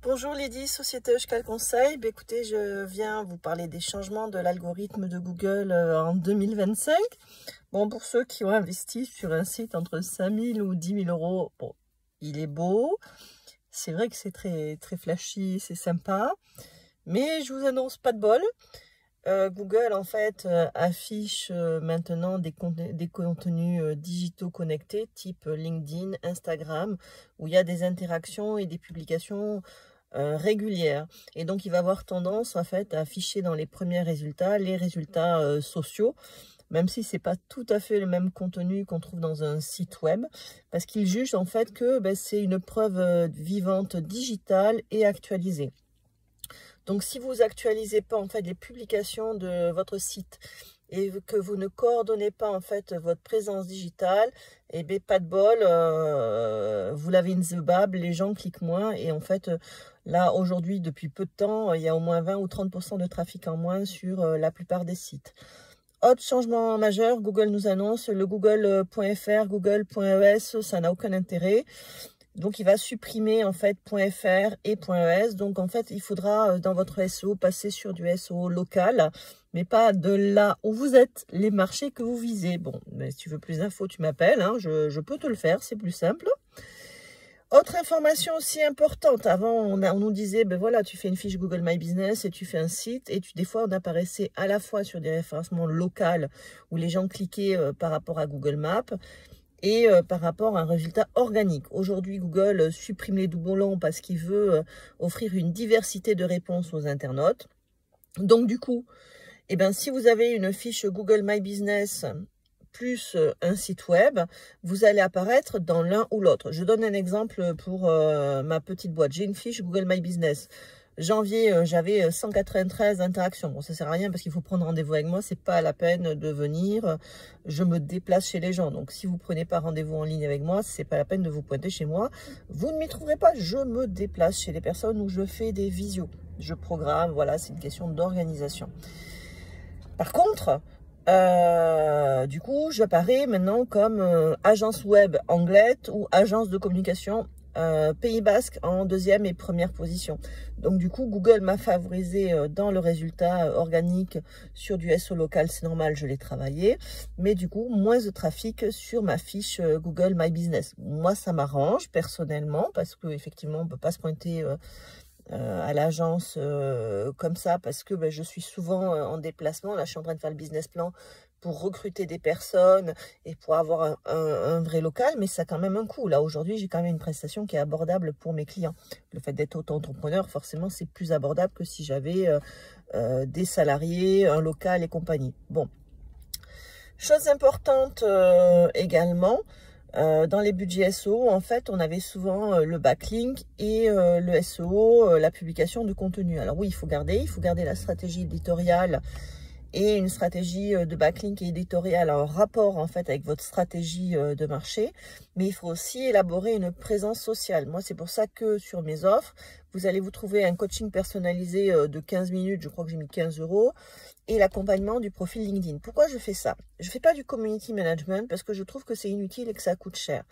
Bonjour Lydie, Société Euskal Conseil. Écoutez, je viens vous parler des changements de l'algorithme de Google en 2025. Bon, pour ceux qui ont investi sur un site entre 5 000 ou 10 000 euros, bon, il est beau. C'est vrai que c'est très flashy, c'est sympa. Mais je vous annonce pas de bol. Google en fait affiche maintenant des contenus digitaux connectés type LinkedIn, Instagram, où il y a des interactions et des publications régulières. Et donc il va avoir tendance en fait à afficher dans les premiers résultats les résultats sociaux, même si c'est pas tout à fait le même contenu qu'on trouve dans un site web, parce qu'il juge en fait que c'est une preuve vivante digitale et actualisée. Donc, si vous actualisez pas en fait les publications de votre site et que vous ne coordonnez pas en fait votre présence digitale, et bien pas de bol, vous l'avez in the bab, les gens cliquent moins et en fait là aujourd'hui depuis peu de temps il y a au moins 20 ou 30% de trafic en moins sur la plupart des sites. Autre changement majeur, Google nous annonce le google.fr, google.es, ça n'a aucun intérêt. Donc, il va supprimer en fait .fr et .es. Donc, en fait, il faudra dans votre SEO passer sur du SEO local, mais pas de là où vous êtes, les marchés que vous visez. Bon, mais si tu veux plus d'infos, tu m'appelles. Hein, je peux te le faire, c'est plus simple. Autre information aussi importante, avant on nous disait, ben voilà, tu fais une fiche Google My Business et tu fais un site et des fois on apparaissait à la fois sur des référencements locaux où les gens cliquaient par rapport à Google Maps, et par rapport à un résultat organique. Aujourd'hui, Google supprime les doublons parce qu'il veut offrir une diversité de réponses aux internautes. Donc du coup, si vous avez une fiche Google My Business plus un site web, vous allez apparaître dans l'un ou l'autre. Je donne un exemple pour ma petite boîte. J'ai une fiche Google My Business. Janvier, j'avais 193 interactions. Bon, ça sert à rien parce qu'il faut prendre rendez-vous avec moi. C'est pas la peine de venir. Je me déplace chez les gens. Donc, si vous prenez pas rendez-vous en ligne avec moi, c'est pas la peine de vous pointer chez moi. Vous ne m'y trouverez pas. Je me déplace chez les personnes où je fais des visios. Je programme. Voilà, c'est une question d'organisation. Par contre, du coup, j'apparais maintenant comme agence web anglaise ou agence de communication Pays Basque en deuxième et première position. Donc du coup, Google m'a favorisé dans le résultat organique sur du SEO local, c'est normal, je l'ai travaillé, mais du coup, moins de trafic sur ma fiche Google My Business. Moi, ça m'arrange personnellement parce qu'effectivement, on ne peut pas se pointer à l'agence comme ça parce que je suis souvent en déplacement. Là, je suis en train de faire le business plan pour recruter des personnes et pour avoir un vrai local, mais ça a quand même un coût. Là, aujourd'hui, j'ai quand même une prestation qui est abordable pour mes clients. Le fait d'être auto-entrepreneur, forcément, c'est plus abordable que si j'avais des salariés, un local et compagnie. Bon. Chose importante également, dans les budgets SEO, en fait, on avait souvent le backlink et le SEO, la publication de contenu. Alors oui, il faut garder la stratégie éditoriale et une stratégie de backlink et éditoriale en rapport en fait avec votre stratégie de marché, mais il faut aussi élaborer une présence sociale. Moi, c'est pour ça que sur mes offres, vous allez vous trouver un coaching personnalisé de 15 minutes, je crois que j'ai mis 15 €, et l'accompagnement du profil LinkedIn. Pourquoi je fais ça? Je ne fais pas du community management parce que je trouve que c'est inutile et que ça coûte cher.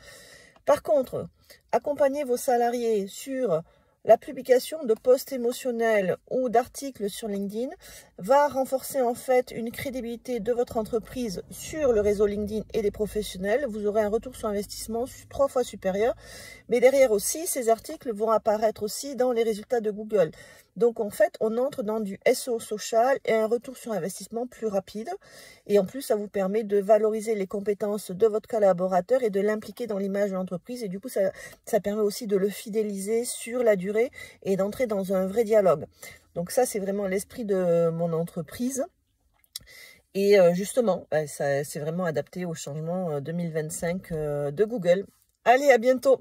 Par contre, accompagner vos salariés sur la publication de posts émotionnels ou d'articles sur LinkedIn va renforcer en fait une crédibilité de votre entreprise sur le réseau LinkedIn et des professionnels. Vous aurez un retour sur investissement 3 fois supérieur. Mais derrière aussi, ces articles vont apparaître aussi dans les résultats de Google. Donc en fait, on entre dans du SEO social et un retour sur investissement plus rapide. Et en plus, ça vous permet de valoriser les compétences de votre collaborateur et de l'impliquer dans l'image de l'entreprise. Et du coup, ça permet aussi de le fidéliser sur la durée et d'entrer dans un vrai dialogue. Donc ça, c'est vraiment l'esprit de mon entreprise. Et justement, c'est vraiment adapté au changement 2025 de Google. Allez, à bientôt!